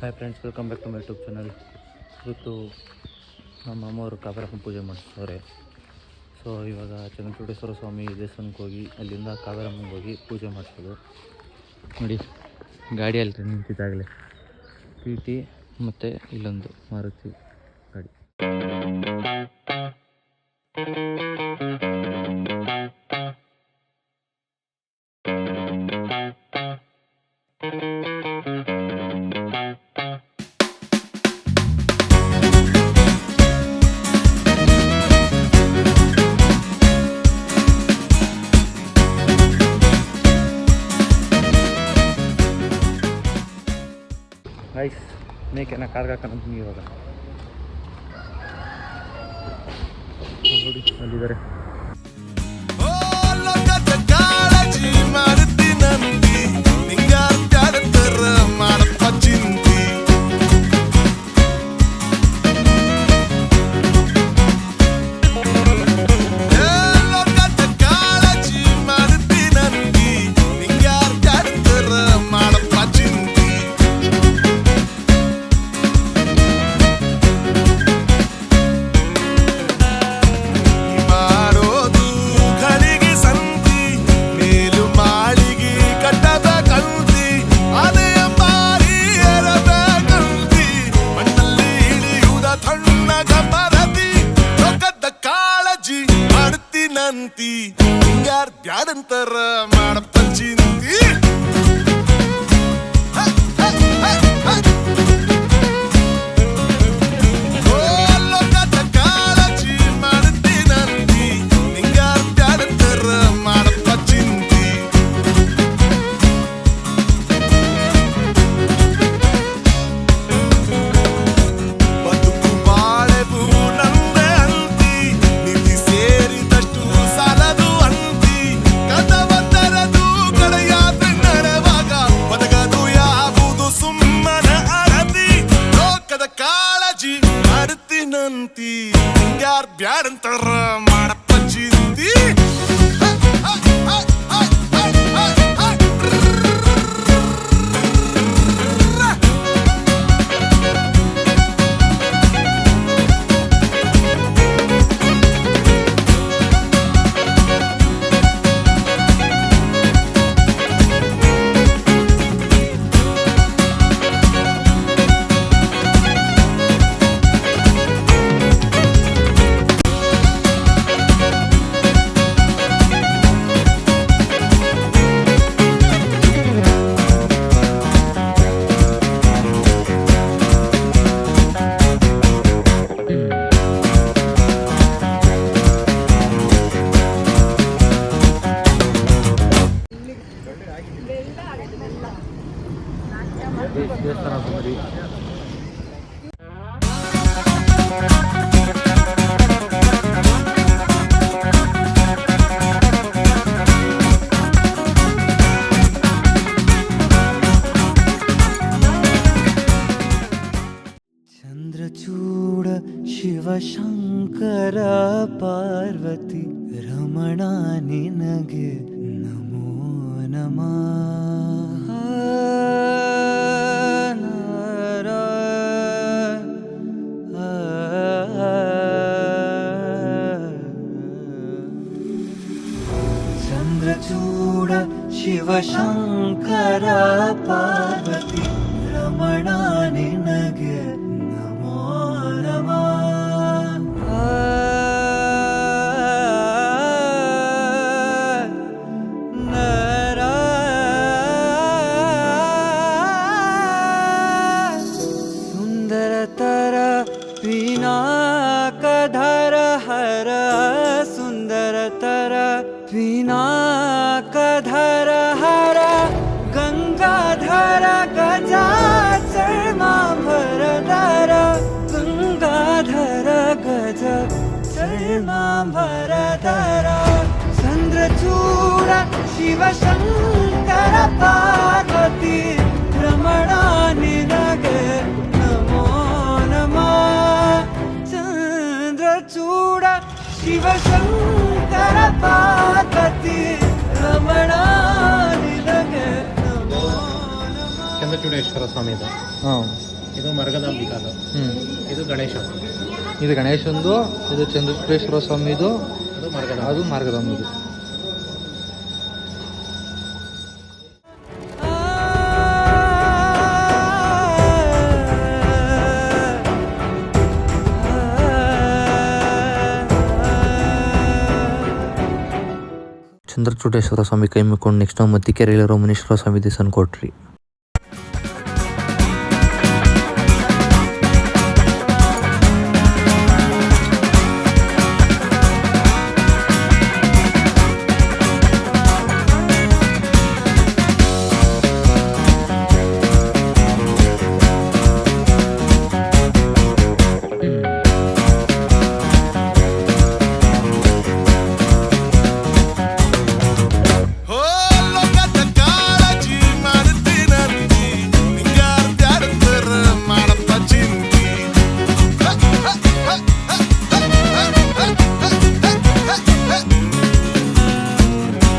Hi friends, welcome back to my YouTube channel. ಇವತ್ತು ನಮ್ಮ ಅಮ್ಮವರು ಕಾವೇರಮ್ಮ ಪೂಜೆ ಮಾಡಿಸ್ತಾರೆ. ಸೊ ಇವಾಗ ಚನ್ನಚೂಡೇಶ್ವರ ಸ್ವಾಮಿ ದೇವಸ್ಥಾನಕ್ಕೆ ಹೋಗಿ ಅಲ್ಲಿಂದ ಕಾವೇರಮ್ಮಂಗೆ ಹೋಗಿ ಪೂಜೆ ಮಾಡಿಸೋದು. ನೋಡಿ, ಗಾಡಿಯಲ್ಲಿ ನಿಂತಿದ್ದಾಗಲೇ ಪಿ ಟಿ ಮತ್ತು ಇಲ್ಲೊಂದು ಮಾರುತಿ ಗಾಡಿ. ಗೈಸ್, ಮೇಕೆನ ಕಾರ್ಗೆ ಹಾಕೋಣ ಇವಾಗ. ನೋಡಿ, ಅಲ್ಲಿದ್ದಾರೆ. ಹಿಂಗಾರ್ ಬ್ಯಾಡಂತರ ಮಾಡಪ್ಪ ಚಿಂತಿ. ಕಾಳಜಿ ಮಾಡ್ತೀನಂತಿ, ಹಿಂಗಾರ್ ಬ್ಯಾಡಂತರ ಮಾಡಪ್ಪ ಚಿಂತಿ. ಬದುಕು ಬಾಳೆಬು ನಂದೆ ಅಂತಿ, ನಿಧಿ ಸೇರಿದಷ್ಟು ಸಾಲದು ಅಂತಿ. ಕದವ ತೆರೆದು ಕಡೆಯಾದ್ರೆ ನಡೆವಾಗ ಬದಗದು ಯಾವುದು ಸುಮ್ಮನೆ ಅರತಿ. ಲೋಕದ ಕಾಳಜಿ ಮಾಡ್ತೀನಂತಿ, ಹಿಂಗ್ಯಾರ್ ಬ್ಯಾಡಂತಾರ ಮಾಡಪ್ಪ ಚಿಂತಿ. ದೇವಸ್ಥಾನ ಬಂದ್ರಿ. ಚಂದ್ರಚೂಡ ಶಿವಶಂಕರ ಪಾರ್ವತಿ ರಮಣ ನಿನಗೆ ನಮೋ ನಮಃ. ಚಂದ್ರಚೂಡ ಶಿವಶಂಕರ ಪಾರ್ವತಿ ರಮಣ ನಿನಗೆ ನಮೋ ನಮಃ. ಸುಂದರತರ ಪಿನಾಕಧರ ಹರ, ಸುಂದರತರ ಪಿನಾಕಧರ ಹರ, ಗಂಗಾಧರ ಗಜಾಚರ್ಮಾಂಬರಧರ, ಗಂಗಾಧರ ಗಜ ಚರ್ಮಾಂಬರಧರ. ಚಂದ್ರಚೂಡ ಶಿವಶಂಕರ ಪಾರ್ವತಿ ರಮಣ ನಿನಗೆ ನಮೋ ನಮಃ. ಚಂದ್ರಚೂಡ ಶಿವಶಂಕರ ಪಾರ್ವತಿ ರಮಣ ನಿನಗೆ ನಮೋ ನಮಃ. ಚಂದ್ರಚೂಡೇಶ್ವರ ಸ್ವಾಮಿದು, ಹಾಂ. ಇದು ಮರಗದಾಂಬಿಕಾದು, ಇದು ಗಣೇಶ. ಇದು ಗಣೇಶಂದು, ಇದು ಚಂದ್ರಚೂಡೇಶ್ವರ ಸ್ವಾಮಿದು, ಅದು ಮಾರ್ಗದಂಬಿದು. ಚಂದ್ರಚೂಡೇಶ್ವರ ಸ್ವಾಮಿ ಕೈ ಮುಕ್ಕೊಂಡು ನೆಕ್ಸ್ಟ್ ನಾವು ಮತ್ತಿಕೆರೆಯಲ್ಲಿರೋ ಮುನೀಶ್ವರ ಸ್ವಾಮಿ ದೇವಸ್ಥಾನ ಕೊಟ್ರಿ. ಹೋ ಲೋಕದ ಕಾಳಜಿ ಮಾಡ್ತೀನಂತಿ, ನಿಂಗಾರ್ದ್ಯಾಡ್ತಾರ ಮಾಡಪ್ಪ ಚಿಂತಿ.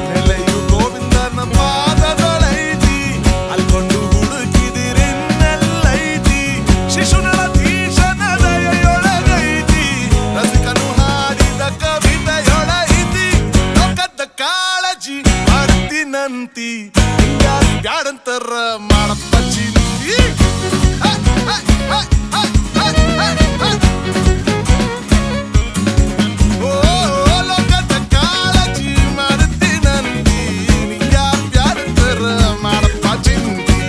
ನೆಲೆಯು ಗೋವಿಂದನ ಪಾದದೊಳೈತಿ, ಅಲ್ಕೊಂಡು ಹುಡುಕಿದಿರಿನ್ನೆಲ್ಲೈತಿ. ಶಿಶುನಳಧೀಶನ ದಯೆಯೊಳಗೈತಿ, ರಸಿಕನು ಹಾಡಿದ ಕವಿತೆಯೊಳೈತಿ. ಲೋಕದ ಕಾಳಜಿ ಮಾಡ್ತೀನಂತಿ, ಬ್ಯಾಡಂತಾರ ಮಾಡಪ್ಪ ಚಿಂತಿ. ಓ ಲೋಕದ ಕಾಳಜಿ ಮಾಡ್ತೀನಂತಿ, ಬ್ಯಾಡಂತಾರ ಮಾಡಪ್ಪ ಚಿಂತಿ.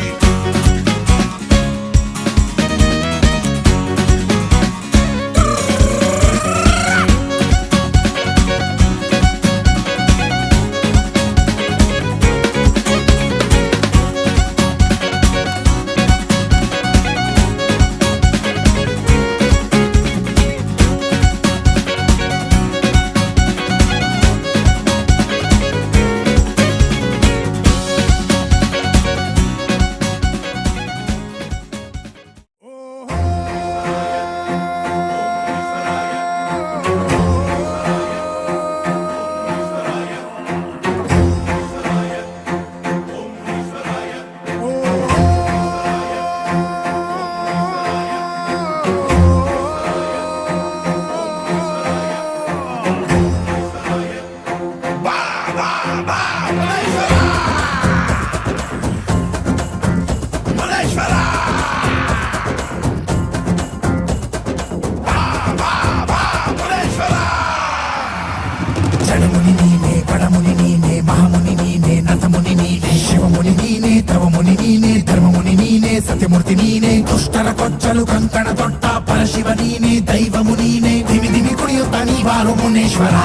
ಜಡಮುನಿ ನೀನೆ, ಬಡಮುನಿ ನೀನೆ, ಮಹಾಮುನಿ ನೀನೆ, ನತಮುನಿ ನೀನೆ, ಶಿವಮುನಿ ನೀನೆ, ದ್ರವಮುನಿ ನೀನೆ, ಧರ್ಮಮುನಿ ನೀನೆ, ಸತ್ಯಮೂರ್ತಿ ನೀನೆ, ದುಷ್ಟರ ಕೊಚ್ಚಲು ಕಂಕಣ ತೊಟ್ಟ ಪರಶಿವ ನೀನೆ, ದೈವಮು ನೀನೆ, ದಿವಿ ದಿವಿ ಕುಣಿಯುತ್ತ ನೀವಾರು ಮುನೇಶ್ವರ.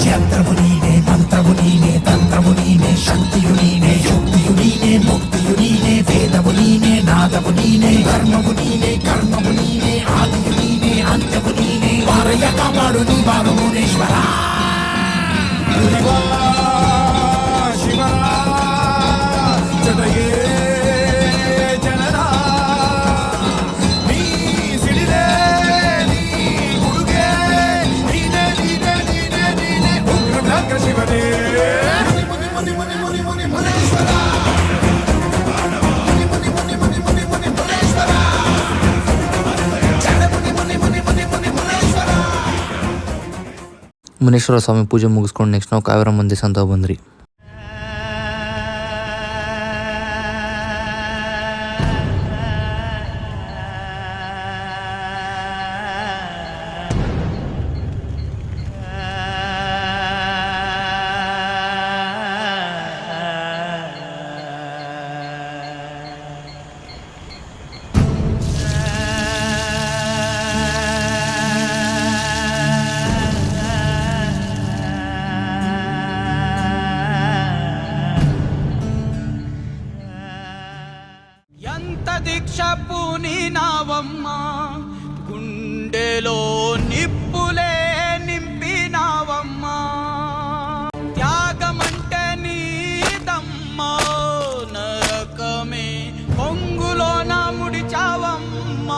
ಯಂತ್ರವು ನೀನೆ, ಮಂತ್ರವು ನೀನೆ, ತಂತ್ರವು ನೀನೆ, ಶಕ್ತಿಯು ನೀನೆ, ಯುಕ್ತಿಯು ನೀನೆ, ಮುಕ್ತಿಯು ನೀನೆ, ವೇದವು ನೀನೆ, ನಾದವು ನೀನೆ, ಧರ್ಮವು ನೀನೆ, ಕರ್ಮವು ನೀನೆ, ಆದಿಯು ನೀನೆ, ಅಂತ್ಯವು ನೀನೆ, ವಾರಯ್ಯ ಕಾಪಾಡು ನೀವಾರು ಮುನೇಶ್ವರ. ಶಿವನ ಜೊತೆಗೆ ಜನನ ನೀ ಸಿಡಿದೆ, ನೀ ಹುಡುಗೆ, ನೀನೆ ನೀನೆ ನೀನೆ ನೀನೆ ಉಗ್ರ ಶಿವನೇ. ಮುನಿ ಮುನಿ ಮುನಿ ಮುನಿ ಮುನಿ ಮುನೇಶ್ವರ, ಮುನಿ ಮುನಿ ಮುನಿ ಮುನಿ ಮುನಿ ಮುನಿ ಮುನೇಶ್ವರ, ಜಡ ಮುನಿ ಮುನಿ ಮುನಿ ಮುನಿ ಮುನಿ ಮುನೇಶ್ವರ. ಮುನೀಶ್ವರ ಸ್ವಾಮಿ ಪೂಜೆ ಮುಗಿಸ್ಕೊಂಡು ನೆಕ್ಸ್ಟ್ ನಾವು ಕಾವೇರಮ್ಮ ದೇವಸ್ಥಾನ ಅಂತ ಬಂದ್ರಿ. ఎంత దీక్ష పూనినావమ్మ, గుండెలో నిప్పులే నింపినావమ్మ. త్యాగమంటే నీదమ్మ, నరకమే పొంగులోన ముడిచావమ్మ.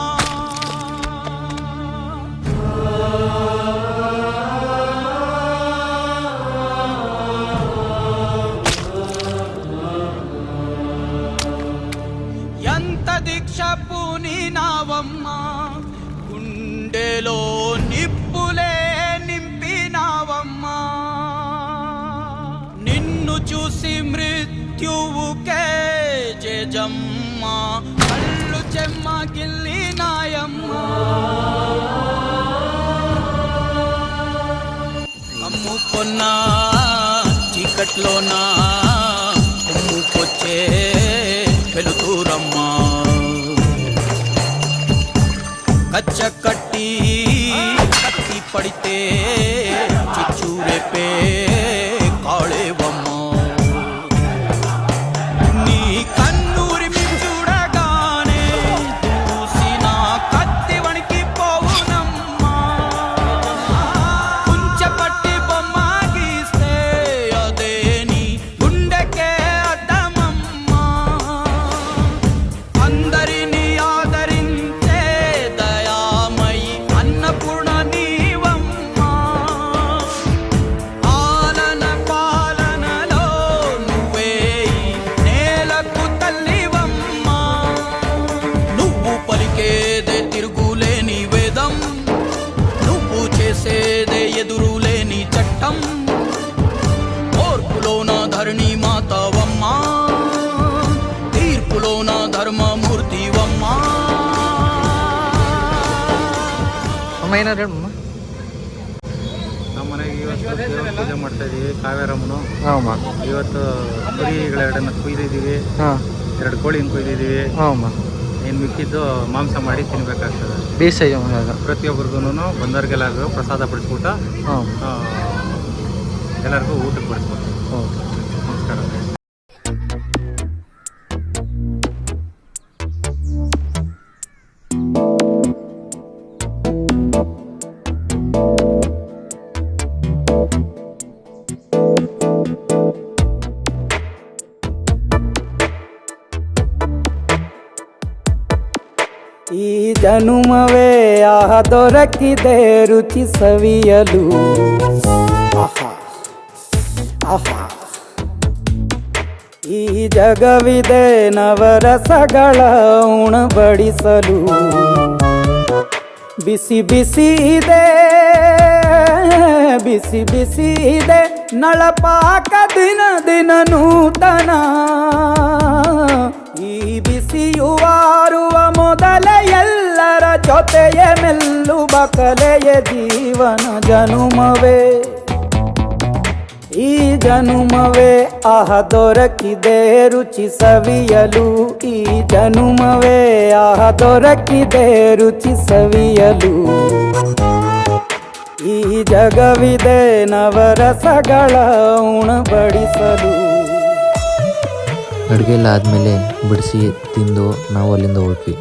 దీక్ష పూనినావమ్మ గుండెలో నిప్పులే నింపినావమ్మ నిన్ను చూసి మృత్యువుకే జేజమ్మ కళ్ళు చెమ్మగిల్లినాయమ్మ అమ్ముకున్నా చీకట్లోనా కొమ్ముకొచ్చే వెలుతురమ్మా కచ్చ కట్టి కత్తి పడితే చిచ్చూరేపే కాళేవమ్మా నీ కన్నూరిమి చూడగానే చూసిన కత్తి వణికి పోవునమ్మా కుంచెపట్టి బొమ్మ గీస్తే అదే నీ గుండెకే అద్దమమ్మా అందరినీ ఆదరించే దయామయి అన్నపూర్ణ నీవమ్మా ఆలన పాలనలో నువ్వే నేలకు తల్లివమ్మా నువ్వు పలికేదే తిరుగులేని వేదం నువ్వు చేసేదే ఎదురులేని చట్టం ఓర్పులోన ధరణి మాతవమ్మా తీర్పులోన ధర్మమూర్తివమ్మా ಅಮ್ಮ ಏನಾರು ಹೇಳಮ್ಮ ನಮ್ಮ ಮನೆಗೆ ಇವತ್ತು ದೇವ್ರ ಪೂಜೆ ಮಾಡ್ತಾ ಇದ್ದೀವಿ ಕಾವೇರಮ್ಮನು ಹಾಂ ಇವತ್ತು ಕುರಿಗಳೆರಡನ್ನ ಕುಯ್ದಿದ್ದೀವಿ ಹಾಂ 2 ಕೋಳಿನ ಕುಯ್ದಿದ್ದೀವಿ ಹಾಂ ಏನು ಮಿಕ್ಕಿದ್ದು ಮಾಂಸ ಮಾಡಿ ತಿನ್ಬೇಕಾಗ್ತದೆ ಬೇಸಾಯ ಪ್ರತಿಯೊಬ್ಬರಿಗೂ ಬಂದವ್ರಿಗೆಲ್ಲರಿಗೂ ಪ್ರಸಾದ ಪಡಿಸ್ಬಿಟ್ಟು ಹಾಂ ಎಲ್ಲರಿಗೂ ಊಟಕ್ಕೆ ಬಡಿಸ್ಬೇಕು ಓಕೆ ನಮಸ್ಕಾರ ಈ ಜನುಮವೇ ದೊರಕಿದೆ ರುಚಿ ಸವಿಯಲು ಆಹಾ ಆಹಾ ಈ ಜಗವಿದೆ ನವರಸಗಳ ಉಣಬಡಿಸಲು ಬಿಸಿ ಬಿಸಿ ಇದೆ ಬಿಸಿ ಬಿಸಿ ಇದೆ ನಳಪಾಕ ದಿನ ದಿನ ನೂತನ ಈ ಬಿಸಿಯುವಾರುವ ಮೊದಲೇ ಎಲ್ಲರ ಜೊತೆಯೇ ಮೆಲ್ಲುವ ಕಲೆಯ ಜೀವನ ಜನುಮವೇ ಈ ಜನುಮವೇ ದೊರಕಿದೆ ರುಚಿ ಸವಿಯಲು ಈ ಜನುಮವೇ ದೊರಕಿದೆ ರುಚಿ ಸವಿಯಲು ಈ ಜಗವಿದೆ ನವರಸಗಳ ಉಣಬಡಿಸಲು ಅಡುಗೆ ಎಲ್ಲ ಆದಮೇಲೆ ಬಿಡಿಸಿ ತಿಂದು ನಾವು ಅಲ್ಲಿಂದ ಹೊರಟ್ವಿ.